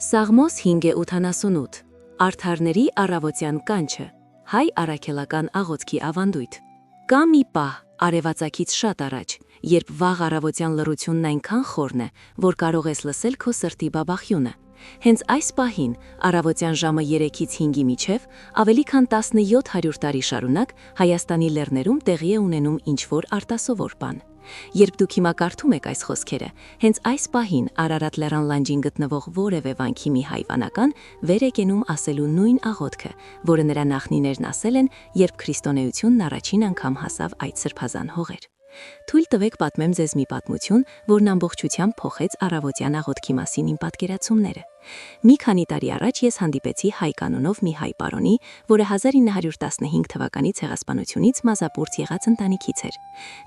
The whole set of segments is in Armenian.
Սաղմոս 5:88 Արդարների առավոտյան կանչը, հայ առաքելական աղոթքի ավանդույթ։ Կա մի պահ, արևածագից շատ առաջ, երբ վաղ առավոտյան լռությունն այնքան խորն է, որ կարող ես լսել քո սրտի բաբախյունը։ Հենց այս պահին, առավոտյան ժամը 3-ից 5-ի միջև, ավելի քան 1700 տարի շարունակ Հայաստանի լեռներում տեղի է ունենում ինչ-որ արտասովոր բան։ Երբ դուք հիմա կարդում եք այս խոսքերը, հենց այս պահին Արարատ լեռան լանջին գտնվող որևէ վանքի մի հայվանական վեր է կենում ասելու նույն աղոթքը, որը նրա նախնիներն ասել են, երբ քրիստոնեությունն առաջին անգամ հասավ այդ սրբազան հողեր։ Թույլ տվեք պատմեմ ձեզ մի պատմություն, որն ամբողջությամբ փոխեց առավոտյան աղոթքի մասին իմ պատկերացումները։ Մի քանի տարի առաջ ես հանդիպեցի Հայկ անունով մի հայ պարոնի, որը 1915 թվականի ցեղասպանությունից մազապուրծ եղած ընտանիքից էր։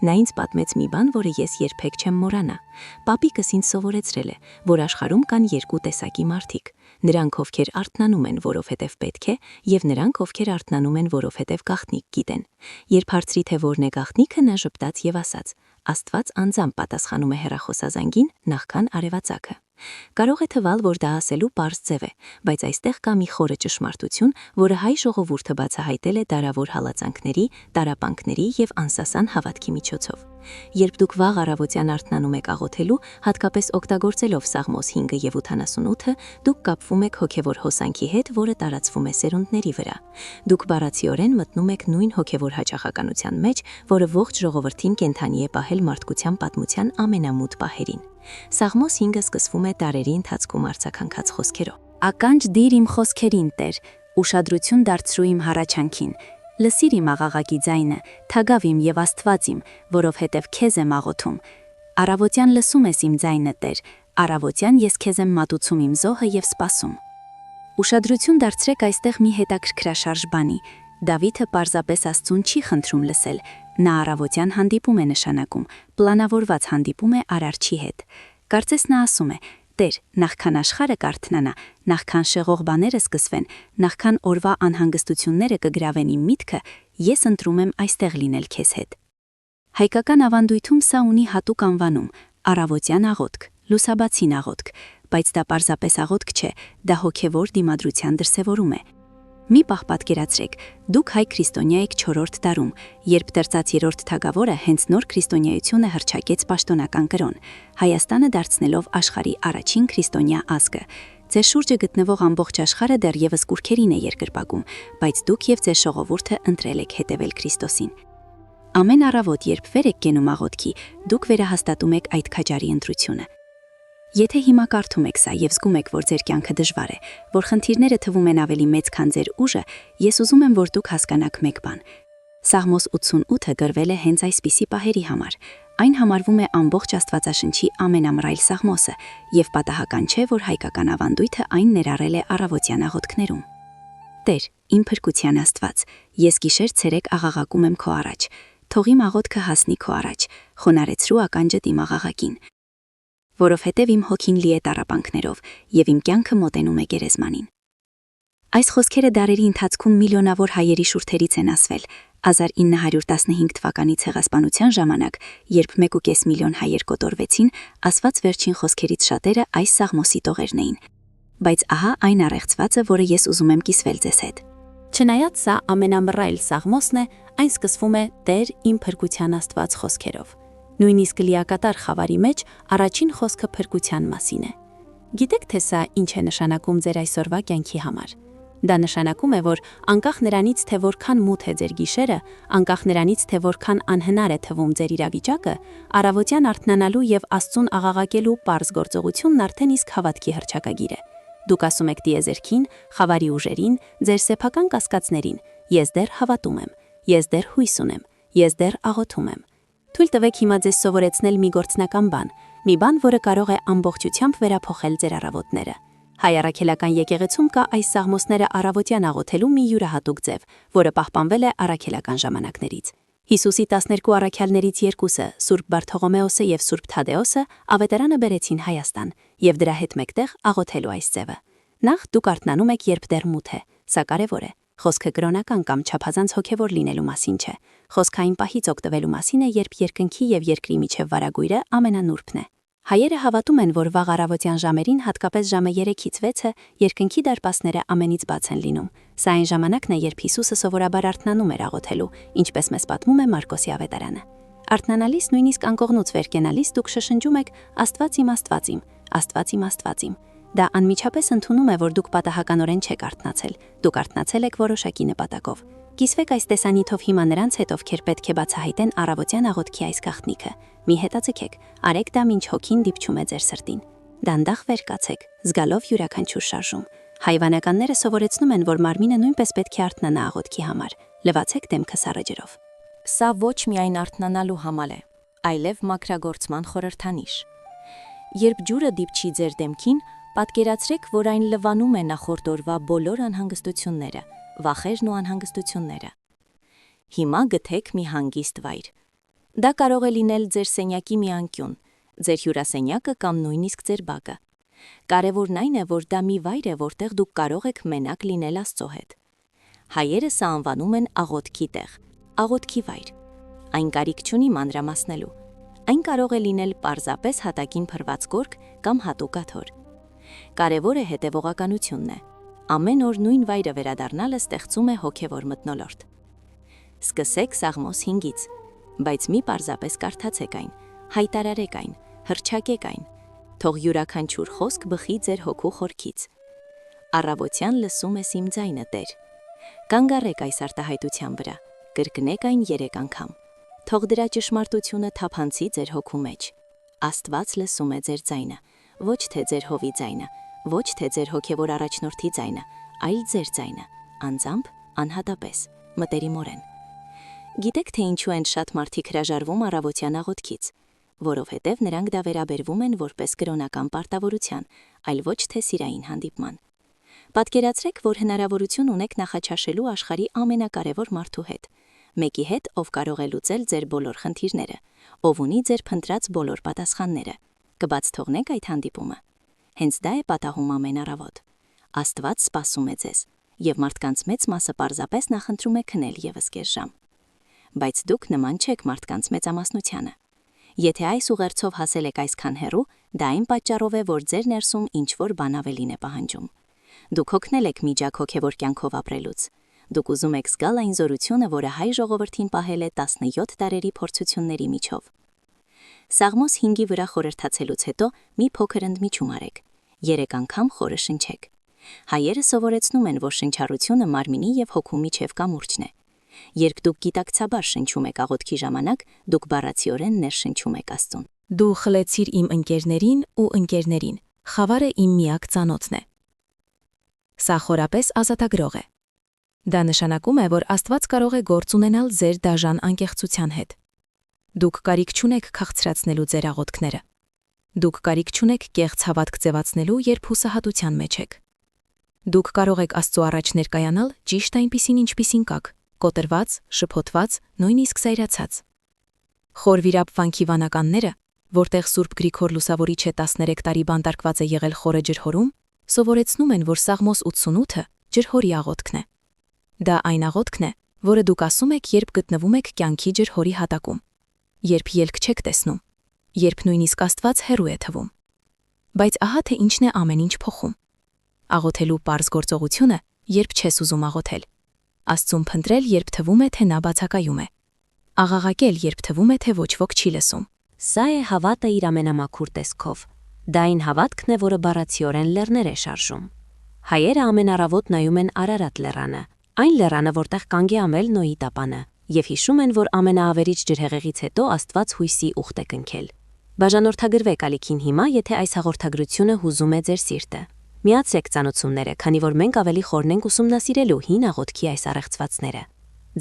Նա ինձ պատմեց մի բան, որը ես երբեք չեմ մոռանա։ Պապիկս ինձ սովորեցրել է, որ աշխարհում կան երկու տեսակի մարդիկ՝ նրանք, ովքեր արթնանում են, որովհետև պետք է, եւ նրանք, ովքեր արթնանում են, որովհետև գաղտնիք գիտեն։ Երբ հարցրի, թե որն է գաղտնիքը, նա ժպտաց եւ ասաց. Աստված անձամբ պատասխանում է հեռախոսազանգին նախքան արևածագը։ Կարող է թվալ, որ դա ասելու պարզ ձև է, բայց այստեղ կա մի խորը ճշմարտություն, որը հայ ժողովուրդը բացահայտել է դարավոր հալածանքների, տառապանքների եւ անսասան հավատքի միջոցով։ Երբ դուք վաղ առավոտյան արթնանում եք աղոթելու, հատկապես օգտագործելով Սաղմոս 5:88, դուք կապվում եք հոգևոր հոսանքի հետ, որը տարածվում է սերունդների վրա։ Դուք բառացիորեն մտնում եք նույն հոգևոր հաճախականության մեջ, որը ողջ ժողովրդին կենդանի է պահել մարդկության պատմության ամենամութ պահերին։ Սաղմոս 5-ը սկսվում է տարերի ընթացքում արձագանքած խոսքերով. Ականջ դիր իմ խոսքերին, Տեր, ուշադրություն դարձրու իմ հառաչանքին։ Լսիր իմ աղաղակի ձայնը, թագավ իմ եւ Աստված իմ, որովհետեւ քեզ եմ աղոթում։ Առավոտյան լսում ես իմ ձայնը, Տեր, առավոտյան ես քեզ եմ մատուցում իմ զոհը եւ սպասում։ Ուշադրություն դարձրեք այստեղ մի հետաքրքրաշարժ բանի։ Դավիթը պարզապես Աստծուն չի խնդրում լսել, նա առավոտյան հանդիպում է նշանակում, պլանավորված հանդիպում է Արարչի հետ։ Կարծես նա ասում է. Տեր, նախքան աշխարհը կարթնանա, նախքան շեղող բաները սկսվեն, նախքան օրվա անհանգստությունները կգրավեն իմ միտքը, ես ընտրում եմ այստեղ լինել քեզ հետ։ Հայկական ավանդույթում սա ունի հատուկ անվանում՝ առավոտյան աղոթք, լուսաբացին աղոթք, բայց դա պարզապես աղոթք չէ, դա հոգևոր դիմադրության դրսևորում է։ Մի պահ պատկերացրեք, դուք հայ քրիստոնյա եք 4-րդ դարում, երբ Տրծած 3-րդ թագավորը հենց նոր քրիստոնեությունը հռչակեց պաշտոնական կրոն, Հայաստանը դարձնելով աշխարհի առաջին քրիստոնյա ազգը։ Ձեր շուրջը գտնվող ամբողջ աշխարհը դեռևս կուրքերին է երկրպագում, բայց դուք եւ ձեր ժողովուրդը ընտրել եք հետևել Քրիստոսին։ Ամեն առավոտ, երբ վեր եք կենում աղոթքի, դուք վերահաստատում եք այդ քաջարի ընտրությունը։ Եթե հիմա կարդում եք սա եւ զգում եք, որ ձեր կյանքը դժվար է, որ խնդիրները թվում են ավելի մեծ, քան ձեր ուժը, ես ուզում եմ, որ դուք հասկանաք մեկ բան։ Սաղմոս 88-ը գրվել է հենց այսպիսի պահերի համար։ Այն համարվում է ամբողջ Աստվածաշնչի ամենամռայլ սաղմոսը եւ պատահական չէ, որ հայկական ավանդույթը այն ներառել է առավոտյան աղոթքներում։ Տեր, իմ փրկության Աստված, ես գիշեր-ցերեկ աղաղակում եմ քո առաջ։ Թող իմ աղոթքը հասնի քո առաջ, խոնարեցրու ականջդ իմ աղաղակին։ Որովհետև իմ հոգին լի է տառապանքներով եւ իմ կյանքը մոտենում է գերեզմանին։ Այս խոսքերը դարերի ընթացքում միլիոնավոր հայերի շուրթերից են ասվել։ 1915 թվականի ցեղասպանության ժամանակ, երբ 1.5 միլիոն հայեր կոտորվեցին, ասված վերջին խոսքերից շատերը այս սաղմոսի տողերն էին։ Բայց ահա այն առեղծվածը, որը ես ուզում եմ կիսվել ձեզ հետ։ Չնայած սա ամենամռայլ սաղմոսն է, այն սկսվում է Տեր իմ փրկության Աստված խոսքերով։ Նույնիսկ լիակատար խավարի մեջ առաջին խոսքը փրկության մասին է։ Գիտեք, թե սա ինչ է նշանակում ձեր այսօրվա կյանքի համար։ Դա նշանակում է, որ անկախ նրանից, թե որքան մութ է ձեր գիշերը, անկախ նրանից, թե որքան անհնար է թվում ձեր իրավիճակը, առավոտյան արթնանալու եւ Աստծուն աղաղակելու պարզ գործողությունն արդեն իսկ հավատքի հռչակագիր է։ Դուք ասում եք տիեզերքին, խավարի ուժերին, ձեր սեփական կասկածներին. ես դեռ հավատում եմ, ես դեռ հույս ունեմ, ես դեռ աղոթում եմ։ Թույլ տվեք հիմա ձեզ սովորեցնել մի գործնական բան, մի բան, որը կարող է ամբողջությամբ վերափոխել ձեր առավոտները։ Հայ առաքելական եկեղեցում կա այս սաղմոսները առավոտյան աղոթելու մի յուրահատուկ ձև, որը պահպանվել է առաքելական ժամանակներից։ Հիսուսի 12 առաքյալներից երկուսը, Սուրբ Բարթողոմեոսը եւ Սուրբ Թադեոսը, ավետարանը բերեցին Հայաստան եւ դրա հետ մեկտեղ աղոթելու այս ձևը։ Նախ դուք արթնանում եք, երբ դեռ մութ է, սա կարևոր է։ Խոսքը կրոնական կամ չափազանց հոգևոր լինելու մասին չէ։ Խոսքը այն պահից օգտվելու մասին է, երբ երկնքի եւ երկրի միջև վարագույրը ամենանուրբն է։ Հայերը հավատում են, որ վաղ առավոտյան ժամերին, հատկապես ժամը 3-ից 6-ը, երկնքի դարպասները ամենից բաց են լինում։ Սա այն ժամանակն է, երբ Հիսուսը սովորաբար արթնանում էր աղոթելու, ինչպես մեզ պատմում է Մարկոսի ավետարանը։ Արթնանալիս, նույնիսկ անկողնուց վեր կենալիս դուք շշնջում եք Աստված իմ, Աստված իմ, Աստված իմ, Աստված իմ։ Դա անմիջապես ընդունում է, որ դուք պատահականորեն չեք արթնացել, դուք արթնացել եք որոշակի նպատակով։ Կիսվեք այս տեսանյութով հիմա նրանց հետ, ովքեր պետք է բացահայտեն առավոտյան աղոթքի այս գաղտնիքը։ Մի հետաձգեք, արեք դա մինչ հոգին դիպչում է ձեր սրտին։ Դանդաղ վեր կացեք, զգալով յուրաքանչյուր շարժում։ Հայվանականները սովորեցնում են, որ մարմինը նույնպես պետք է արթնանա աղոթքի համար։ Լվացեք դեմքը սառը ջրով։ Սա ոչ միայն արթնանալու համար է, այլև մաքրագործման խորհրդանիշ։ Երբ ջուրը դիպչի ձեր դեմքին, պատկերացրեք, որ այն լվանում է նախորդ օրվա բոլոր անհանգստությունները, վախերն ու անհանգստությունները։ Հիմա գտեք մի հանգիստ վայր։ Դա կարող է լինել ձեր սենյակի մի անկյուն, ձեր հյուրասենյակը կամ նույնիսկ ձեր բակը։ Կարևորն այն է, որ դա մի վայր է, որտեղ դուք կարող եք մենակ լինել Աստծո հետ։ Հայերը սա անվանում են աղոթքի տեղ, աղոթքի վայր։ Այն կարիք չունի մանրամասնելու։ Այն կարող է լինել պարզապես հատակին փռված գորգ կամ հատուկ աթոռ։ Կարևոր է հետևողականությունն է։ Ամեն օր նույն վայրը վերադառնալը ստեղծում է հոգևոր մթնոլորտ։ Սկսեք Սաղմոս 5-ից, բայց մի պարզապես կարդացեք այն, հայտարարեք այն, հռչակեք այն։ Թող յուրաքանչյուր խոսք բխի ձեր հոգու խորքից։ Առավոտյան լսում ես իմ ձայնը, Տեր։ Կանգ առեք այս արտահայտության վրա, կրկնեք այն 3 անգամ։ Թող դրա ճշմարտությունը թափանցի ձեր հոգու մեջ։ Աստված լսում է ձեր ձայնը, ոչ թե ձեր հովի ձայնը, ոչ թե ձեր հոգևոր առաջնորդի ձայնը, այլ ձեր ձայնը, անձամբ, անհատապես, մտերիմորեն։ Գիտեք, թե ինչու են շատ մարդիկ հրաժարվում առավոտյան աղոթքից, որովհետև նրանք դա վերաբերվում են որպես կրոնական պարտավորության, այլ ոչ թե սիրային հանդիպման։ Պատկերացրեք, որ հնարավորություն ունեք նախաչաշելու աշխարհի ամենակարևոր մարդու հետ, մեկի հետ, ով կարող է լուծել ձեր բոլոր խնդիրները, ով ունի ձեր փնտրած բոլոր պատասխանները։ Կբաց թողնեք այդ հանդիպումը։ Հենց դա է պատահում ամեն առավոտ։ Աստված սպասում է ձեզ, եւ մարդկանց մեծ մասը պարզապես նախընտրում է քնել եւս կես ժամ։ Բայց դուք նման չեք մարդկանց մեծամասնությանը։ Եթե այս ուղերձով հասել եք այսքան հեռու, դա այն պատճառով է, որ ձեր ներսում ինչ-որ բան ավելին է պահանջում։ Դուք հոգնել եք միջակ հոգևոր կյանքով ապրելուց։ Դուք ուզում եք զգալ այն զորությունը, որը հայ ժողովրդին պահել է 17 տարերի փորձությունների միջով։ Սաղմոս 5-ի վրա խորհրդացելուց հետո մի փոքր ընդմիջում արեք։ 3 անգամ խորը շնչեք։ Հայերը սովորեցնում են, որ շնչառությունը մարմինի եւ հոգու միջև կամուրջն է։ Երբ դուք գիտակցաբար շնչում եք աղոթքի ժամանակ, դուք բառացիորեն ներշնչում եք Աստծուն։ Դու խլեցիր իմ ընկերներին ու ընկերներին, խավարը իմ միակ ծանոթն է։ Սա խորապես ազատագրող է։ Դա նշանակում է, որ Աստված կարող է գործ ունենալ ձեր դաժան անկեղծության հետ։ Դուք կարիք չունեք քաղցրացնելու ձեր աղոթքները։ Դուք կարիք չունեք կեղծ հավատք ձևացնելու, երբ հուսահատության մեջ եք։ Դուք կարող եք Աստծո առաջ ներկայանալ ճիշտ այնպիսին, ինչպիսին կաք, կոտրված, շփոթված, նույնիսկ զայրացած։ Խոր վիրապվանքի վանականները, որտեղ Սուրբ Գրիգոր Լուսավորիչը 13 տարի բանտարկված է եղել խորը ջրհորում, սովորեցնում են, որ Սաղմոս 88-ը ջրհորի աղոթքն է։ Դա այն աղոթքն է, որը դուք ասում եք, երբ գտնվում եք կյանքի ջրհորի հատակում, երբ ելք չեք տեսնում, երբ նույնիսկ Աստված հեռու է թվում։ Բայց ահա թե ինչն է ամեն ինչ փոխում։ Աղոթելու պարզ գործողությունը, երբ չես ուզում աղոթել։ Աստծուն փնտրել, երբ թվում է, թե նա բացակայում է։ Աղաղակել, երբ թվում է, թե ոչ ոք չի լսում։ Սա է հավատը իր ամենամաքուր տեսքով։ Դա այն հավատքն է, որը բառացիորեն լեռներ է շարժում։ Հայերը ամեն առավոտ նայում են Արարատ լեռանը, այն լեռանը, որտեղ կանգ է ամել Նոյի տապանը, եւ հիշում են, որ ամենաավերիչ ջրհեղեղից հետո Աստված հույսի ուխտ է կնքել։ Բաժանորդագրվեք ալիքին հիմա, եթե այս հաղորդագրությունը հուզում է ձեր սիրտը։ Միացրեք ծանոթությունները, քանի որ մենք ավելի խորն ենք ուսումնասիրելու հին աղոթքի այս առեղծվածները։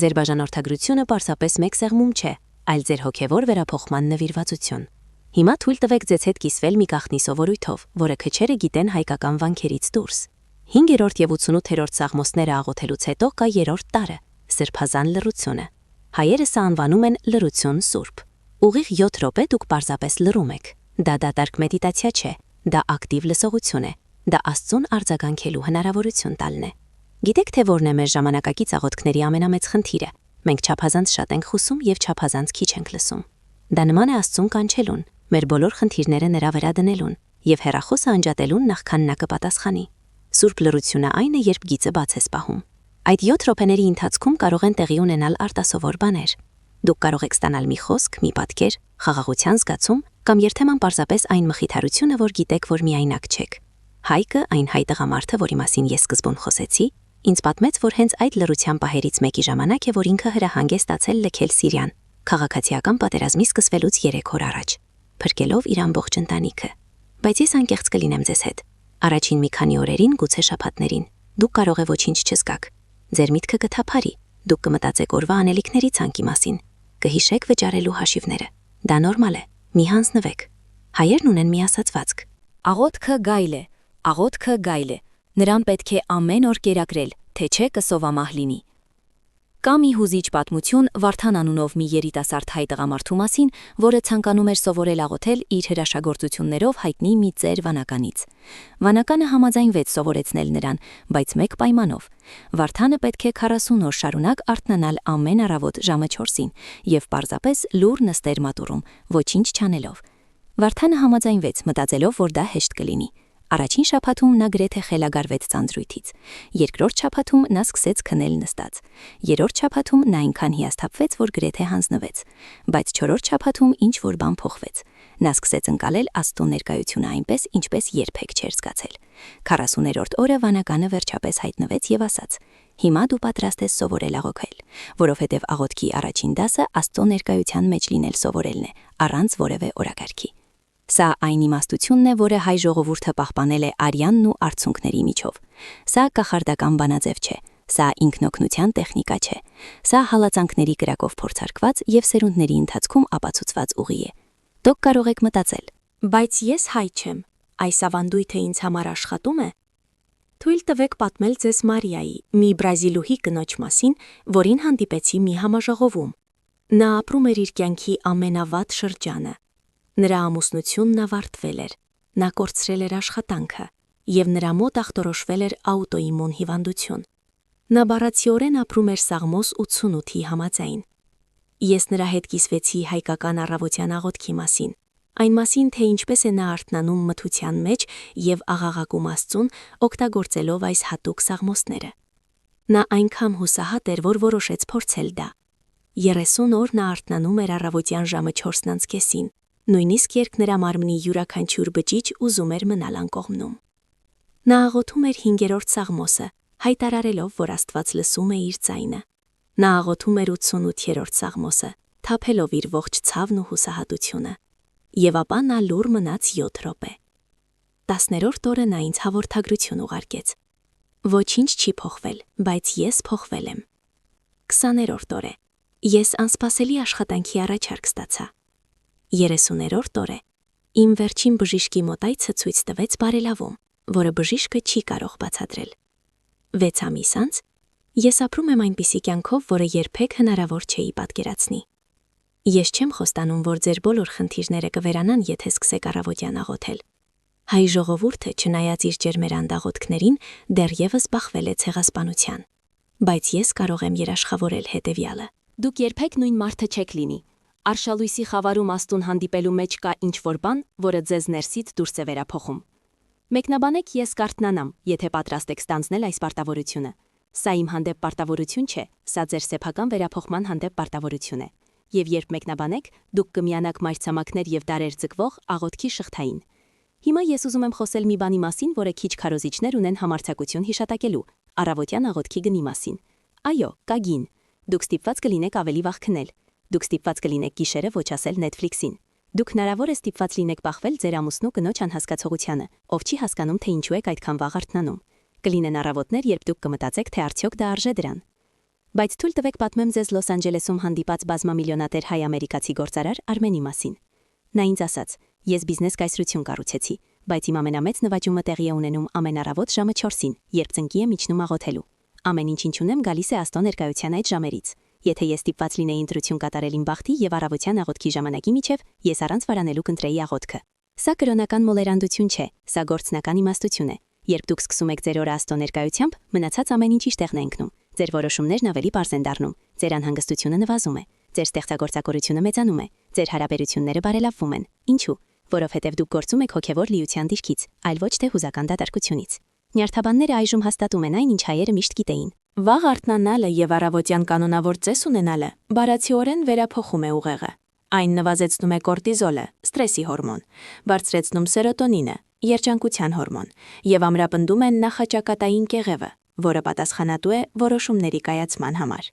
Ձեր բաժանորդագրությունը պարզապես մեկ սեղմում չէ, այլ ձեր հոգևոր վերափոխման նվիրվածություն։ Հիմա թույլ տվեք ձեզ հետ կիսվել մի գաղտնի սովորույթով, որը քչերը գիտեն հայկական վանքերից դուրս։ 5-րդ եւ 88-րդ Սաղմոսները աղոթելուց հետո կա 3-րդ տարը՝ սրբազան լռությունը։ Հայերը սա անվանում են լռություն սուրբ։ Ուղիղ 7 րոպե դուք պարզապես լռում եք։ Դա դատարկ մեդիտացիա չէ, դա ակտիվ լսողություն է։ Դա Աստծուն արձագանքելու հնարավորություն տալն է։ Գիտեք, թե որն է մեր ժամանակակից աղոթքների ամենամեծ խնդիրը։ Մենք չափազանց շատ ենք խոսում եւ չափազանց քիչ ենք լսում։ Դա նման է Աստծուն կանչելուն։ մեր բոլոր խնդիրները նրա վրա դնելուն եւ հեռախոսը անջատելուն նախքան նա կպատասխանի։ Սուրբ լռությունը այն է, երբ գիծը բաց է սպահում։ Այդ 7 րոպեների ընթացքում կարող են տեղի ունենալ արտասովոր բաներ։ Դուք կարող եք ստանալ մի խոսք, մի պատկեր, խաղաղության զգացում կամ երթեման պարզապես այն մխիթարությունը, որ գիտեք, որ միայնակ չեք։ Հայկը, այն հայ տղամարդը, որի մասին ես սկզբում խոսեցի, ինձ պատմեց, որ հենց այդ լռության պահերից մեկի ժամանակ է, որ ինքը հրահանգ է ստացել լքել Սիրիան, քաղաքացիական պատերազմի սկսվելուց 3 օր առաջ, փրկելով իր ամբողջ ընտանիքը։ Բայց ես անկեղծ կլինեմ ձեզ հետ։ Առաջին մի քանի օրերին, գուցե շաբաթներին, դուք կարող է ոչինչ չզգաք։ Ձեր միտքը կթափարի, դուք կմտածեք օրվա անելիքների ցանկի մասին, կհիշեք վճարելու հաշիվները։ Դա նորմալ է, մի հանձնվեք։ Հայերն ունեն մի ասացվածք. Աղոթքը գայլ է, աղոթքը գայլ է։ Նրան պետք է ամեն օր կերակրել, թե չէ կսովամահ լինի։ Կա մի հուզիչ պատմություն Վարդան անունով մի երիտասարդ հայ տղամարդու մասին, որը ցանկանում էր սովորել աղոթել իր հրաշագործություններով հայտնի մի ծեր վանականից։ Վանականը համաձայնվեց սովորեցնել նրան, բայց մեկ պայմանով. Վարդանը պետք է 40 օր շարունակ արթնանալ ամեն առավոտ ժամը 4-ին եւ պարզապես լուռ նստեր մատուռում, ոչինչ չանելով։ Վարդանը համաձայնվեց, մտածելով, որ դա հեշտ կլինի։ Առաջին շաբաթում նա գրեթե խելագարվեց ծանծրույթից։ Երկրորդ շաբաթում նա սկսեց քնել նստած։ Երրորդ շաբաթում նա այնքան հիասթափվեց, որ գրեթե հանձնվեց։ Բայց չորրորդ շաբաթում ինչ-որ բան փոխվեց։ Նա սկսեց ընկալել Աստծո ներկայությունը այնպես, ինչպես երբեք չէր զգացել։ 40-րդ օրը վանականը վերջապես հայտնվեց եւ ասաց. «Հիմա դու պատրաստ ես սովորել աղոթել, որովհետեւ աղոթքի առաջին դասը Աստծո ներկայության մեջ լինել սովորելն է, առանց որևէ օրակարգի»։ Սա այն իմաստությունն է, որը հայ ժողովուրդը պահպանել է արյանն ու արցունքների միջով։ Սա կախարդական բանաձև չէ, սա ինքնօգնության տեխնիկա չէ։ Սա հալածանքների կրակով փորձարկված եւ սերունդների ընթացքում ապացուցված ուղի է։ Դուք կարող եք մտածել. բայց ես հայ չեմ, այս ավանդույթը ինձ համար աշխատում է։ Թույլ տվեք պատմել ձեզ Մարիայի, մի բրազիլուհի կնոջ մասին, որին հանդիպեցի մի համաժողովում։ Նա ապրում էր իր կյանքի ամենավատ շրջանը։ Նրա ամուսնությունն ավարտվել էր, նա կորցրել էր աշխատանքը եւ նրա մոտ ախտորոշվել էր աուտոիմուն հիվանդություն։ Նա բառացիորեն ապրում էր Սաղմոս 88-ի համաձայն։ Ես նրա հետ կիսվեցի հայկական առավոտյան աղոթքի մասին, այն մասին, թե ինչպես է նա արթնանում մթության մեջ եւ աղաղակում Աստծուն, օգտագործելով այս հատուկ սաղմոսները։ Նա այնքան հուսահատ էր, որ որոշեց փորձել դա։ 30 օր նա արթնանում էր առավոտյան ժամը 4:30, նույնիսկ երբ նրա մարմնի յուրաքանչյուր բջիջ ուզում էր մնալ անկողմնում։ Նա աղոթում էր 5-րդ սաղմոսը, հայտարարելով, որ Աստված լսում է իր ձայնը։ Նա աղոթում էր 88-րդ սաղմոսը, թափելով իր ողջ ցավն ու հուսահատությունը։ Եվ ապա նա լուռ մնաց 7 րոպե։ 10-րդ օրը նա ինձ հաղորդագրություն ուղարկեց. «Ոչինչ չի փոխվել, բայց ես փոխվել եմ»։ 20-րդ օր է։ Ես անսպասելի աշխատանքի առաջարկ ստացա։ 30-րդ օր է։ Իմ վերջին բժիշկի մոտ այցը ցույց տվեց բարելավում, որը բժիշկը չի կարող բացատրել։ 6 ամիս անց ես ապրում եմ այնպիսի կյանքով, որը երբեք հնարավոր չէի պատկերացնի։ Ես չեմ խոստանում, որ ձեր բոլոր խնդիրները կվերանան, եթե սկսեք առավոտյան աղոթել։ Հայ ժողովուրդը, չնայած իր ջերմերան աղոթքներին, դեռևս բախվել է ցեղասպանության։ Բայց ես կարող եմ երաշխավորել հետևյալը. դուք երբեք նույն մարդը չեք լինի։ Արշալույսի խավարում Աստուն հանդիպելու մեջ կա ինչ-որ բան, որը ձեզ ներսից դուրս է վերափոխում։ Մեկնաբանեք ես կարթնանամ, եթե պատրաստ եք ստանձնել այս պարտավորությունը։ Սա իմ հանդեպ պարտավորություն չէ, սա ձեր սեփական վերափոխման հանդեպ պարտավորություն է։ Եվ երբ մեկնաբանեք, դուք կմիանաք մայրցամաքներ եւ դարեր ձգվող աղոթքի շղթային։ Հիմա ես ուզում եմ խոսել մի բանի մասին, որը քիչ քարոզիչներ ունեն համարձակություն հիշատակելու՝ առավոտյան աղոթքի գնի մասին։ Այո, կա գին։ Դուք ստիպված կլինեք ավելի վաղ քնել։ Դուք ստիպված կլինեք գիշերը ոչ ասել Netflix-ին։ Դուք հնարավոր է ստիպված լինեք բախվել ձեր ամուսնու կնոջ անհասկացողությանը, ով չի հասկանում, թե ինչու եք այդքան վաղ արթնանում։ Կլինեն առավոտներ, երբ դուք կմտածեք, թե արդյոք դա արժե դրան։ Բայց թույլ տվեք պատմեմ ձեզ Լոս Անջելեսում հանդիպած բազմամիլիոնատեր հայ-ամերիկացի գործարար Արմենի մասին։ Նա ինձ ասաց. «Ես բիզնես կայսրություն կառուցեցի, բայց իմ ամենամեծ նվաճումը տեղի է ունենում ամեն առավոտ ժամը 4-ին, երբ ծնկի եմ իջնում աղոթելու։ Ամեն ինչ ունեմ գալիս է Աստծո ներկայության այդ ժամերից։ Եթե ես ստիպված լինեի ընտրություն կատարել իմ բախտի եւ առավոտյան աղոթքի ժամանակի միջև, ես առանց վարանելու կընտրեի աղոթքը։ Սա կրոնական մոլերանդություն չէ, սա գործնական իմաստություն է։ Երբ դուք սկսում եք ձեր օրը Աստծո ներկայությամբ, մնացած ամեն ինչ իր տեղն է ընկնում։ Ձեր որոշումներն ավելի པարզ են դառնում, ձեր անհանգստությունը նվազում է, ձեր ստեղծագործակորությունը մեծանում է, Ձեր հարաբերությունները բարելավվում են։ Ինչու՞։ Որովհետև դուք գործում եք հոգևոր լիության դիրքից, այլ ոչ թե հուզական դատարկությունից։ Նյարդաբանները այժմ հաստատում են այն, ինչ հայերը միշտ գիտեին։ Վաղ արթնանալը եւ առավոտյան կանոնավոր ծես ունենալը բարացիորեն վերափոխում է ուղեղը։ Այն նվազեցնում է կորտիզոլը, ստրեսի հորմոն, բարձրացնում սերոտոնինը, երջանկության հորմոն եւ ամրապնդում է նախաճակատային կեղևը, որը պատասխանատու է որոշումների կայացման համար։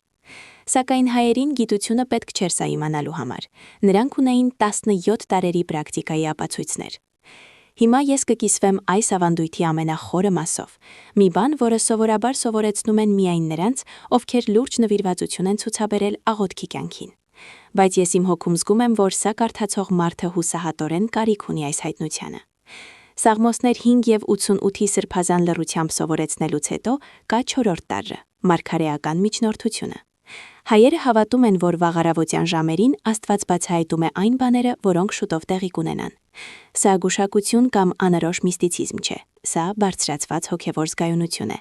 Սակայն հայերին գիտությունը պետք չէր սա իմանալու համար։ Նրանք ունեին 17 տարերի պրակտիկայի ապացույցներ։ Հիմա ես կկիսվեմ այս ավանդույթի ամենախորը մասով։ Մի բան, որը սովորաբար սովորեցնում են միայն նրանց, ովքեր լուրջ նվիրվածություն են ցուցաբերել աղոթքի կյանքին։ Բայց ես իմ հոգում զգում եմ, որ սա կարդացող մարդը հուսահատորեն կարիք ունի այս հայտնությանը։ Սաղմոսներ 5 եւ 88-ի սրբազան լռությամբ սովորեցնելուց հետո կա 4-րդ տարրը՝ մարգարեական միջնորդությունը։ Հայերը հավատում են, որ վաղարավոտյան ժամերին Աստված բացահայտում է այն բաները, որոնք շուտով տեղի կունենան։ Սա գուշակություն կամ անորոշ միստիցիզմ չէ, սա բարձրացված հոգևոր զգայունություն է։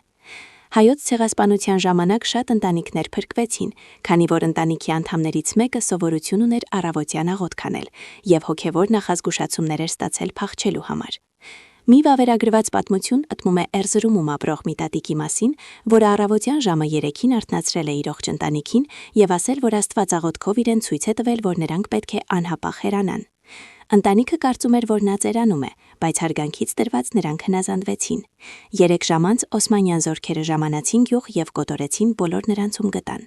Հայոց ցեղասպանության ժամանակ շատ ընտանիքներ փրկվեցին, քանի որ ընտանիքի անդամներից մեկը սովորություն ուներ առավոտյան աղոթք անել եւ հոգևոր նախազգուշացումներ էր ստացել փախչելու համար։ Մի վավերագրված պատմություն ըտմում է Էրզրումում ապրող մի տատիկի մասին, որը առավոտյան ժամը 3-ին արթնացրել է իր ողջ ընտանիքին եւ ասել, որ Աստված աղոթքով իրեն ցույց է տվել, որ նրանք պետք է անհապաղ հեռանան։ Ընտանիքը կարծում էր, որ նա ծերանում է, բայց հարգանքից տրված նրանք հնազանդվեցին։ 3 ժամ անց օսմանյան զորքերը ժամանացին գյուղ եւ կոտորեցին բոլոր նրանց ում գտան։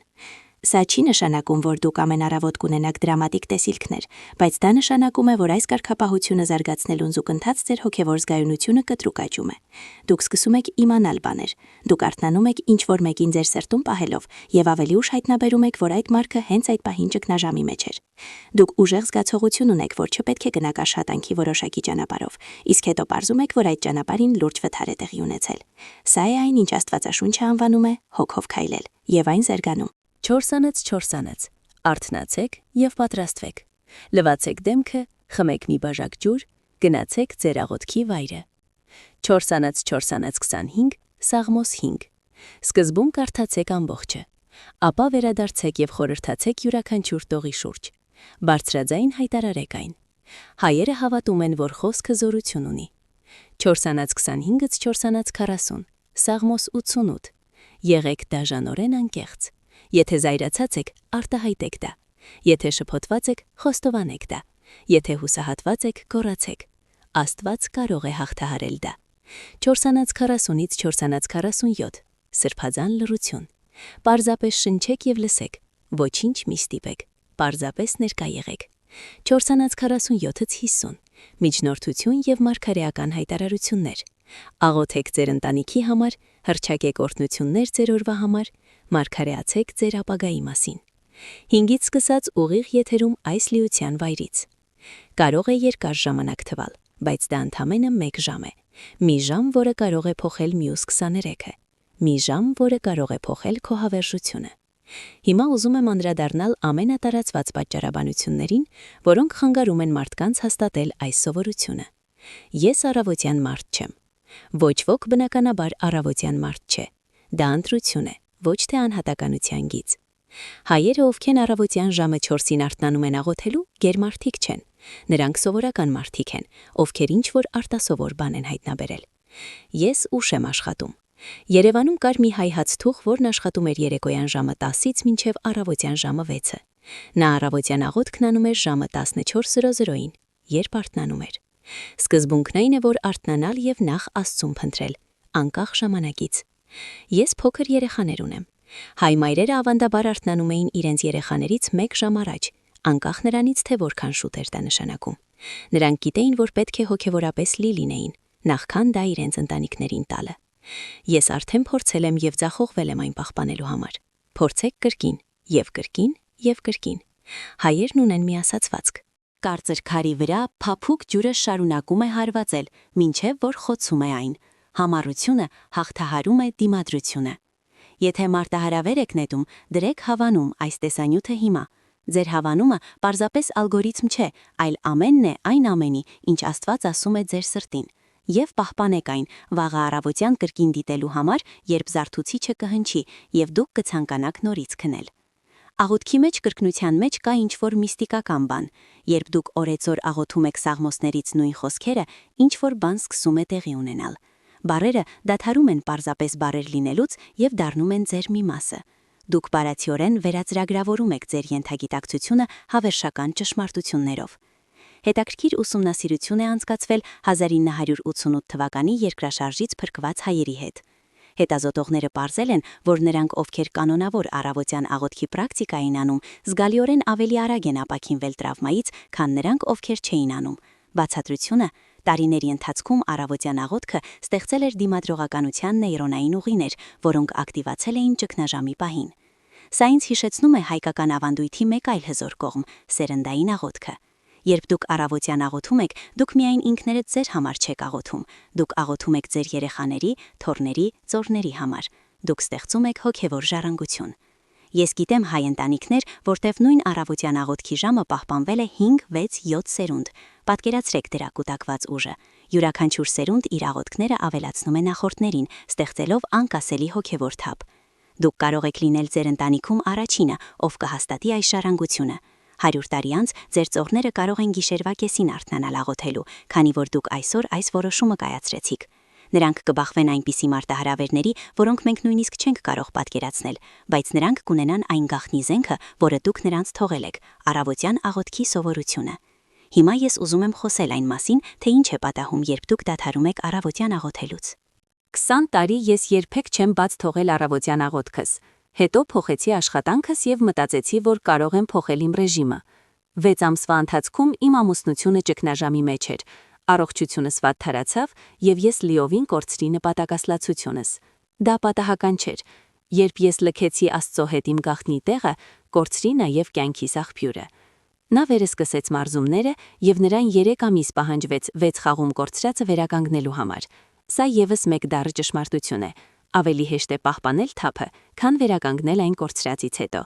Սա չի նշանակում, որ դուք ամեն առավոտ կունենաք դրամատիկ տեսիլքներ, բայց դա նշանակում է, որ այս կարգապահությունը զարգացնելուն զուգընթաց ձեր հոգևոր զգայունությունը կտրուկ աճում է։ Դուք սկսում եք իմանալ բաներ։ Դուք արթնանում եք ինչ-որ մեկին ձեր սրտում պահելով եւ ավելի ուշ հայտնաբերում եք, որ այդ մարդը հենց այդ պահին ճգնաժամի մեջ էր։ Դուք ուժեղ զգացողություն ունեք, որ չպետք է գնաք աշխատանքի որոշակի ճանապարհով, իսկ հետո պարզում եք, որ այդ ճանապարհին լուրջ վթար է տեղի ունեցել։ Սա է այն, ինչ Աստվածաշունչը անվանում է հոգով քայլել, եւ այն զարգանում։ 4-4 Արթնացեք եւ պատրաստվեք։ Լվացեք դեմքը, խմեք մի բաժակ ջուր, գնացեք ձեր աղոթքի վայրը։ 4-4-25 Սաղմոս 5 Սկզբում կարդացեք ամբողջը, ապա վերադարձեք եւ խորհրդացեք յուրաքանչյուր տողի շուրջ։ Բարձրաձայն հայտարարեք այն։ Հայերը հավատում են, որ խոսքը զորություն ունի։ 4-25-ից 4-40 Սաղմոս 88 Եղեք դաժանորեն անկեղծ։ Եթե զայրացած եք, արտահայտեք դա։ Եթե շփոթված եք, խոստովանեք դա։ Եթե հուսահատված եք, գոռացեք։ Աստված կարող է հաղթահարել դա։ 4-40-ից 4-47 Սրբազան լռություն։ Պարզապես շնչեք եւ լսեք, ոչինչ մի ստիպեք, պարզապես ներկա եղեք։ 4-47-ից 50 Միջնորդություն եւ մարգարեական հայտարարություններ։ Աղոթեք ձեր ընտանիքի համար, հռչակեք օրհնություններ ձեր օրվա համար, մարգարեացեք ձեր ապագայի մասին։ 5-ից սկսած ուղիղ եթերում այս լիության վայրից։ Կարող է երկար ժամանակ թվալ, բայց դա ընդամենը 1 ժամ է։ Մի ժամ, որը կարող է փոխել մյուս 23-ը։ Մի ժամ, որը կարող է փոխել քո հավերժությունը։ Հիմա ուզում եմ անդրադառնալ ամենատարածված պատճառաբանություններին, որոնք խանգարում են մարդկանց հաստատել այս սովորությունը։ Ես առավոտյան մարդ չեմ։ Ոչ ոք բնականաբար առավոտյան մարդ չէ։ Դա ընտրություն է, ոչ թե անհատականության գիծ։ Հայերը, ովքեր առավոտյան ժամը 4-ին արթնանում են աղոթելու, գերմարդիկ չեն։ Նրանք սովորական մարդիկ են, ովքեր ինչ-որ արտասովոր բան են հայտնաբերել։ Ես ուշ եմ աշխատում։ Երևանում կար մի հայ հացթուղ, որն աշխատում էր երեկոյան ժամը 10-ից մինչև առավոտյան ժամը 6-ը։ Նա առավոտյան աղոթքն անում էր ժամը 14:00-ին, երբ արթնանում էր։ Սկզբունքն այն է, որ արթնանալ եւ նախ Աստծուն փնտրել, անկախ ժամանակից։ Ես փոքր երեխաներ ունեմ։ Հայ մայրերը ավանդաբար արթնանում էին իրենց երեխաներից 1 ժամ առաջ, անկախ նրանից, թե որքան շուտ էր դա նշանակում։ Նրանք գիտեին, որ պետք է հոգևորապես լի լինեին, նախքան դա իրենց ընտանիքներին տալը։ Ես արդեն փորձել եմ եւ ձախողվել եմ այն պահպանելու համար։ Փորձեք կրկին, եւ կրկին, եւ կրկին։ Հայերն ունեն մի ասացվածք. Կարծր քարի վրա փափուկ ջուրը շարունակում է հարվածել, մինչև որ խոցում է այն։ Համառությունը հաղթահարում է դիմադրությունը։ Եթե մարտահրավեր եք նետում, դրեք հավանում այս տեսանյութը հիմա։ Ձեր հավանումը պարզապես ալգորիթմ չէ, այլ ամենն է այն ամենի, ինչ Աստված ասում է ձեր սրտին։ Եվ պահպանեք այն վաղը առավոտյան կրկին դիտելու համար, երբ զարթուցիչը կհնչի, եւ դուք կցանկանաք նորից քնել։ Աղոթքի մեջ կրկնության մեջ կա ինչ-որ միստիկական բան։ Երբ դուք օրեցօր աղոթում եք սաղմոսներից նույն խոսքերը, ինչ-որ բան սկսում է տեղի ունենալ։ Բառերը դադարում են պարզապես բառեր լինելուց և դառնում են ձեր մի մասը։ Դուք բառացիորեն վերածրագրավորում եք ձեր ենթագիտակցությունը հավերժական ճշմարտություններով։ Հետաքրքիր ուսումնասիրություն է անցկացվել 1988 թվականի երկրաշարժից փրկված հայերի հետ։ Հետազոտողները պարզել են, որ նրանք, ովքեր կանոնավոր առավոտյան աղոթքի պրակտիկա էին անում, զգալիորեն ավելի արագ են ապաքինվել տրավմայից, քան նրանք, ովքեր չէին անում։ Բացատրությունը՝ տարիների ընթացքում առավոտյան աղոթքը ստեղծել էր դիմադրողականության նեյրոնային ուղիներ, որոնք ակտիվացել էին ճգնաժամի պահին։ Սա ինձ հիշեցնում է հայկական ավանդույթի մեկ այլ հզոր կողմ՝ սերնդային աղոթքը։ Երբ դուք առավոտյան աղոթում եք, դուք միայն ինքներդ ձեր համար չեք աղոթում, դուք աղոթում եք ձեր երեխաների, թոռների, ծոռների համար։ Դուք ստեղծում եք հոգևոր ժառանգություն։ Ես գիտեմ հայ ընտանիքներ, որտեղ նույն առավոտյան աղոթքի ժամը պահպանվել է 5, 6, 7 սերունդ։ Պատկերացրեք դրա կուտակված ուժը։ Յուրաքանչյուր սերունդ իր աղոթքները ավելացնում է նախորդներին, ստեղծելով անկասելի հոգևոր թափ։ Դուք կարող եք լինել ձեր ընտանիքում առաջինը, ով կհաստատի այս ժառանգությունը։ 100 տարի անց ձեր ծոռները կարող են գիշերվա կեսին արթնանալ աղոթելու, քանի որ դուք այսօր այս որոշումը կայացրեցիք։ Նրանք կբախվեն այնպիսի մարտահրավերների, որոնք մենք նույնիսկ չենք կարող պատկերացնել, բայց նրանք կունենան այն գաղտնի զենքը, որը դուք նրանց թողել եք՝ առավոտյան աղոթքի սովորությունը։ Հիմա ես ուզում եմ խոսել այն մասին, թե ինչ է պատահում, երբ դուք դադարում եք առավոտյան աղոթելուց։ 20 տարի ես երբեք չեմ բաց թողել առավոտյան աղոթքս։ Հետո փոխեցի աշխատանքս և մտածեցի, որ կարող եմ փոխել իմ ռեժիմը։ 6 ամսվա ընթացքում իմ ամուսնությունը ճգնաժամի մեջ էր, առողջությունս վատ թարացավ և ես լիովին կորցրի նպատակասլացությունս։ Դա պատահական չէր։ Երբ ես լքեցի Աստծո հետ իմ գաղտնի տեղը, կորցրի նաև կյանքիս աղբյուրը։ Նա վերսկսեց մարզումները և նրան 3 ամիս պահանջվեց 6 խաղում կորցրածը վերականգնելու համար։ Սա ևս մեկ դառը ճշմարտություն է։ Ավելի հեշտ է պահպանել թափը, քան վերականգնել այն կորցրածից հետո։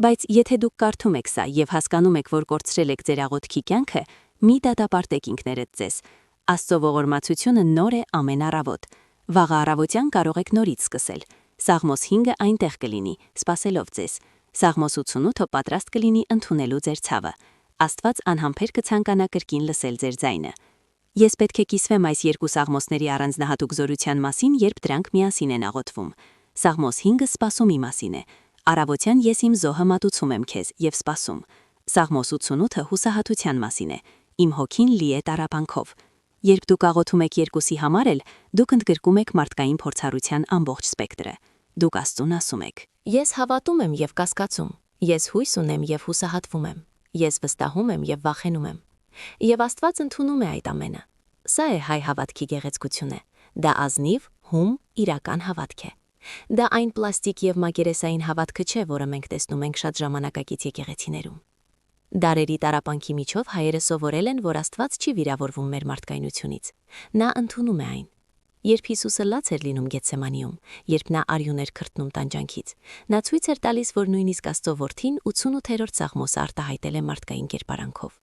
Բայց եթե դուք կարդում եք սա և հասկանում եք, որ կորցրել եք ձեր աղոթքի կյանքը, մի դատապարտեք ինքներդ ձեզ։ Աստծո ողորմածությունը նոր է ամեն առավոտ։ Վաղը առավոտյան կարող եք նորից սկսել։ Սաղմոս 5-ը այնտեղ կլինի, սպասելով ձեզ։ Սաղմոս 88-ը պատրաստ կլինի ընդունելու ձեր ցավը։ Աստված անհամբեր կցանկանա կրկին լսել ձեր ձայնը։ Ես պետք է կիսվեմ այս երկու սաղմոսների առանձնահատուկ զորության մասին, երբ դրանք միասին են աղոթվում։ Սաղմոս 5-ը սպասումի մասին է։ Առավոտյան ես իմ զոհը մատուցում եմ քեզ և սպասում։ Սաղմոս 88-ը հուսահատության մասին է։ Իմ հոգին լի է տառապանքով։ Երբ դուք աղոթում եք երկուսի համար էլ, դուք ընդգրկում եք մարդկային փորձառության ամբողջ սպեկտրը։ Դուք Աստծուն ասում եք. Ես հավատում եմ և կասկածում, ես հույս ունեմ և հուսահատվում եմ, ես վստահում եմ և վախենում եմ։ Եվ Աստված ընդունում է այդ ամենը։ Սա է հայ հավատքի գեղեցկությունը։ Դա ազնիվ, հում, իրական հավատք է։ Դա այն պլաստիկ և մակերեսային հավատքը չէ, որը մենք տեսնում ենք շատ ժամանակակից եկեղեցիներում։ Դարերի տառապանքի միջով հայերը սովորել են, որ Աստված չի վիրավորվում մեր մարդկայնությունից։ Նա ընդունում է այն։ Երբ Հիսուսը լաց էր լինում Գեթսեմանիում, երբ նա արյուն էր քրտնում տանջանքից, նա ցույց էր տալիս, որ նույնիսկ Աստծո որդին 88-րդ սաղմոսը արտահայտել է մարդկային կերպարանքով։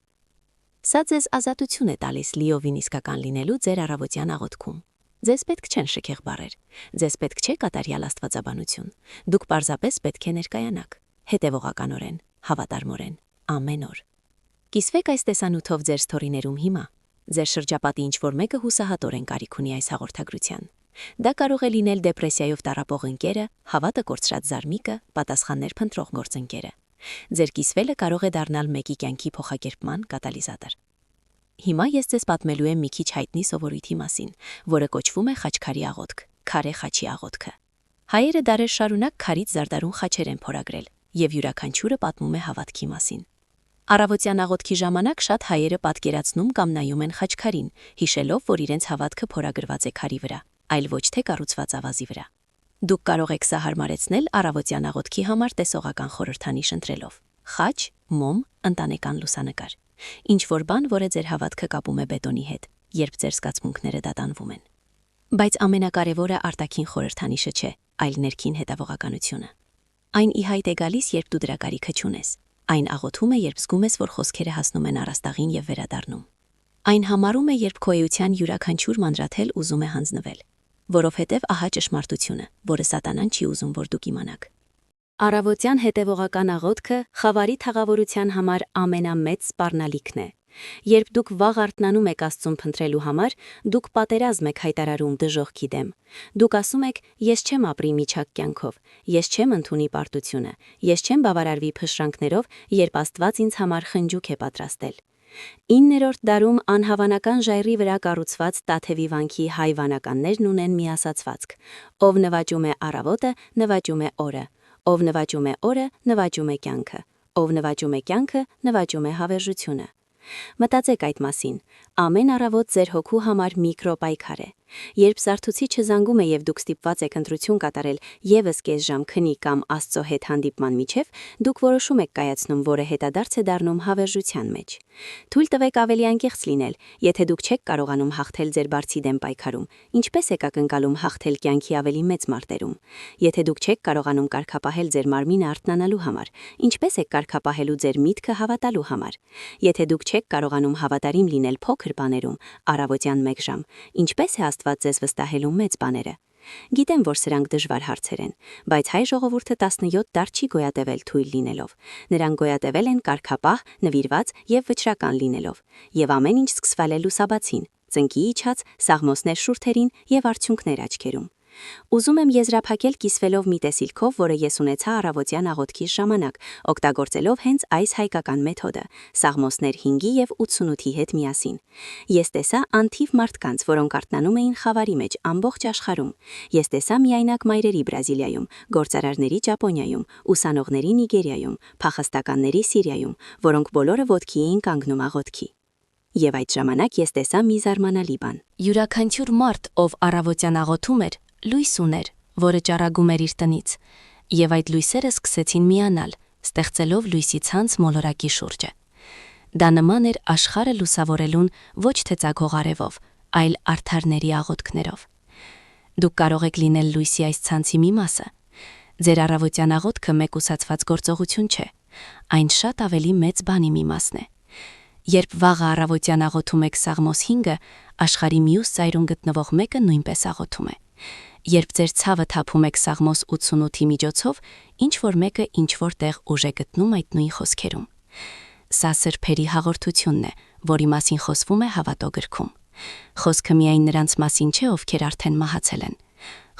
Սա ձեզ ազատություն է տալիս լիովին իսկական լինելու ձեր առավոտյան աղոթքում։ Ձեզ պետք չեն շքեղ բառեր։ Ձեզ պետք չէ կատարյալ աստվածաբանություն։ Դուք պարզապես պետք է ներկայանաք, հետևողականորեն, հավատարմորեն, ամեն օր։ Կիսվեք այս տեսանյութով ձեր սթորիներում հիմա։ Ձեր շրջապատի ինչ-որ մեկը հուսահատորեն կարիք ունի այս հաղորդագրության։ Դա կարող է լինել դեպրեսիայով տառապող ընկերը, հավատը կորցրած զարմիկը, պատասխաններ փնտրող գործընկերը։ Ձեր կիսվելը կարող է դառնալ մեկի կյանքի փոխակերպման կատալիզատոր։ Հիմա ես ձեզ պատմելու եմ մի քիչ հայտնի սովորույթի մասին, որը կոչվում է խաչքարի աղոթք, քարե խաչի աղոթքը։ Հայերը դարեր շարունակ քարից զարդարուն խաչեր են փորագրել, և յուրաքանչյուրը պատմում է հավատքի մասին։ Առավոտյան աղոթքի ժամանակ շատ հայերը պատկերացնում կամ նայում են խաչքարին, հիշելով, որ իրենց հավատքը փորագրված է քարի վրա, այլ ոչ թե կառուցված ավազի վրա։ Դուք կարող եք սա հարմարեցնել առավոտյան աղոթքի համար տեսողական խորհրդանիշ ընտրելով։ Խաչ, մոմ, ընտանեկան լուսանկար։ Ինչ-որ բան, որը ձեր հավատքը կապում է բետոնի հետ, երբ ձեր զգացմունքները դատանվում են։ Բայց ամենակարևորը արտաքին խորհրդանիշը չէ, այլ ներքին հետևողականությունը։ Այն ի հայտ է գալիս, երբ դու դրա կարիքը չունես։ Այն աղոթում է, երբ զգում ես, որ խոսքերը հասնում են առաստաղին և վերադառնում։ Այն համարում է, երբ քո էության յուրաքանչյուր մանրաթել ուզում է հանձնվել։ Որովհետև ահա ճշմարտությունը, որը սատանան չի ուզում, որ դուք իմանաք։ Առավոտյան հետևողական աղոթքը խավարի թագավորության համար ամենամեծ սպառնալիքն է։ Երբ դուք վաղ արթնանում եք Աստծուն փնտրելու համար, դուք պատերազմ եք հայտարարում դժոխքի դեմ։ Դուք ասում եք. «Ես չեմ ապրի միջակ կյանքով, ես չեմ ընդունի պարտությունը, ես չեմ բավարարվի փշրանքներով, երբ Աստված ինձ համար խնջուկ է պատրաստել»։ 9-րդ դարում անհավանական ժայռի վրա կառուցված Տաթևի վանքի հայ վանականներն ունեն մի ասացվածք. «Ով նվաճում է առավոտը, նվաճում է օրը, ով նվաճում է օրը, նվաճում է կյանքը, ով նվաճում է կյանքը, նվաճում է հավերժությունը»։ Մտածեք այդ մասին։ Ամեն առավոտ ձեր հոգու համար միկրոպայքար է։ Երբ Զարթուցիչը զանգում է եւ դուք ստիպված եք ընտրություն կատարել եւս կես ժամ քնի կամ Աստծո հետ հանդիպման միջև, դուք որոշում եք կայացնում, որը հետադարձ է դառնում հավերժության մեջ։ Թույլ տվեք ավելի անկեղծ լինել, եթե դուք չեք կարողանում հաղթել ձեր բարձի դեմ պայքարում, ինչպես եք ակնկալում հաղթել կյանքի ավելի մեծ մարտերում։ Եթե դուք չեք կարողանում կարգապահել ձեր մարմինը արթնանալու համար, ինչպես եք կարգապահելու ձեր միտքը հավատալու համար։ Եթե դուք չեք կարողանում հավատարիմ լինել փոքր բաներում, առավոտյան 1 ժամ, ինչպես է Աստված ձեզ վստահելու մեծ բաները։ Գիտեմ, որ սրանք դժվար հարցեր են, բայց հայ ժողովուրդը 17 դար չի գոյատևել թույլ լինելով։ Նրանք գոյատևել են կարգապահ, նվիրված եւ վճռական լինելով։ Եվ ամեն ինչ սկսվել է լուսաբացին, ծնկի իջած, սաղմոսներ շուրթերին եւ արդյունքներ աչքերում։ Ուզում եմ եզրափակել կիսվելով մի տեսիլքով, որը ես ունեցա առավոտյան աղոթքի ժամանակ, օգտագործելով հենց այս հայկական մեթոդը՝ սաղմոսներ 5-ի եւ 88-ի հետ միասին։ Ես տեսա անթիվ մարդկանց, որոնք արթնանում էին խավարի մեջ ամբողջ աշխարհում։ Ես տեսա միայնակ մայրերի Բրազիլիայում, գործարարների Ճապոնիայում, ուսանողների Նիգերիայում, փախստականների Սիրիայում, որոնք բոլորը ոտքի էին կանգնում աղոթքի։ Եվ այդ ժամանակ ես տեսա մի զարմանալի բան։ Յուրաքանչյուր մարդ, ով առավոտյան աղոթում էր, լույս ուներ, որը ճառագում էր իր տնից, եւ այդ լույսերը սկսեցին միանալ, ստեղծելով լույսի ցանց մոլորակի շուրջը։ Դա նման էր աշխարհը լուսավորելուն ոչ թե ցագող արևով, այլ արդարների աղոթքներով։ Դուք կարող եք լինել լույսի այս ցանցի մի մասը։ Ձեր առավոտյան աղոթքը մեկուսացված գործողություն չէ, այն շատ ավելի մեծ բանի մի մասն է։ Երբ վաղը առավոտյան աղոթում եք Սաղմոս 5-ը, աշխարհի մյուս ծայրում գտնվող մեկը նույնպես աղոթում է։ Երբ ձեր ցավը թափում եք Սաղմոս 88-ի միջոցով, ինչ որ մեկը ինչ որ տեղ ուժ է գտնում այդ նույն խոսքերում։ Սա սրբերի հաղորդությունն է, որի մասին խոսվում է Հավատո գրքում։ Խոսքը միայն նրանց մասին չէ, ովքեր արդեն մահացել են։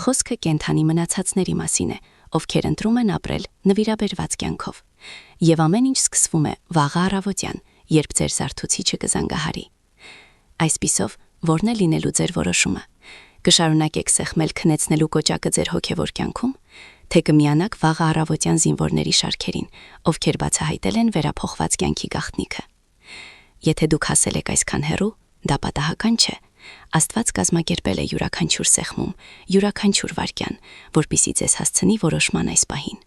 Խոսքը կենդանի մնացածների մասին է, ովքեր ընտրում են ապրել նվիրաբերված կյանքով։ Եվ ամեն ինչ սկսվում է վաղ առավոտյան, երբ ձեր Զարթուցիչը կզանգահարի։ Այսպիսով, որն է լինելու ձեր որոշումը։ Կշարունակեք սեղմել քնեցնելու կոճակը ձեր հոգևոր կյանքում, թե կմիանաք վաղ առավոտյան զինվորների շարքերին, ովքեր բացահայտել են վերափոխված կյանքի գաղտնիքը։ Եթե դուք հասել եք այսքան հեռու, դա պատահական չէ։ Աստված կազմակերպել է յուրաքանչյուր սեղմում, յուրաքանչյուր վայրկյան, որպեսզի ձեզ հասցնի որոշման այս պահին։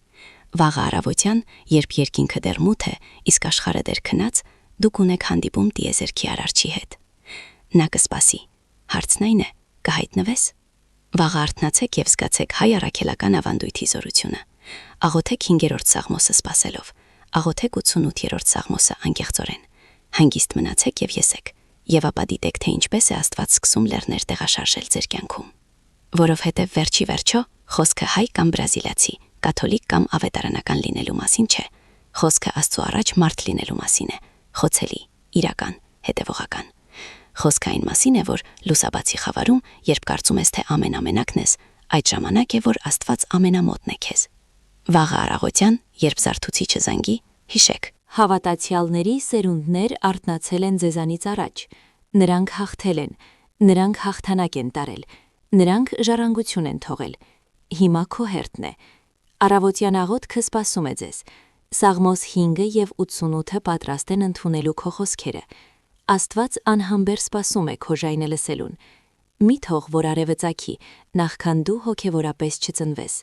Վաղ առավոտյան, երբ երկինքը դեռ մութ է, իսկ աշխարհը դեռ քնած, դուք ունեք հանդիպում տիեզերքի արարչի հետ։ Նա կսպասի։ Հարցն այն է, կհայտնվես։ Վաղ արթնացեք եւ զգացեք հայ առաքելական ավանդույթի զորությունը։ Աղոթեք 5-րդ Սաղմոսը սպասելով։ Աղոթեք 88-րդ Սաղմոսը անկեղծորեն։ Հանգիստ մնացեք եւ եսեք, եւ ապա դիտեք, թե ինչպես է Աստված սկսում լեռներ տեղաշարժել ձեր կյանքում։ Որովհետեւ վերջի վերջո խոսքը հայ կամ բրազիլացի, կաթոլիկ կամ ավետարանական լինելու մասին չէ։ Խոսքը Աստծո առաջ մարդ լինելու մասին է, խոցելի, իրական, հետևողական։ Խոսքը այն մասին է, որ լուսաբացի խավարում, երբ կարծում ես, թե ամենամենակն ես, այդ ժամանակ է, որ Աստված ամենամոտն է քեզ։ Վաղը առավոտյան, երբ Զարթուցիչը զանգի, հիշեք. Հավատացյալների սերունդներ արթնացել են ձեզանից առաջ։ Նրանք հաղթել են, նրանք հաղթանակ են տարել, նրանք ժառանգություն են թողել։ Հիմա քո հերթն է։ Առավոտյան աղոթքը սպասում է ձեզ։ Սաղմոս 5-ը եւ 88-ը պատրաստ են ընդունելու քո խոսքերը։ Աստված անհամբեր սպասում է քո ժայնը լսելուն։ Մի թող, որ արևը ծագի, նախքան դու հոգևորապես չծնվես։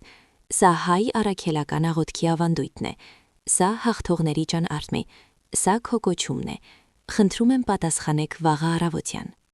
Սա հայ առաքելական աղոթքի ավանդույթն է։ Սա հաղթողների ճանարդն է։ Սա քո կոչումն է։ Խնդրում եմ պատասխանեք վաղը առավոտյան։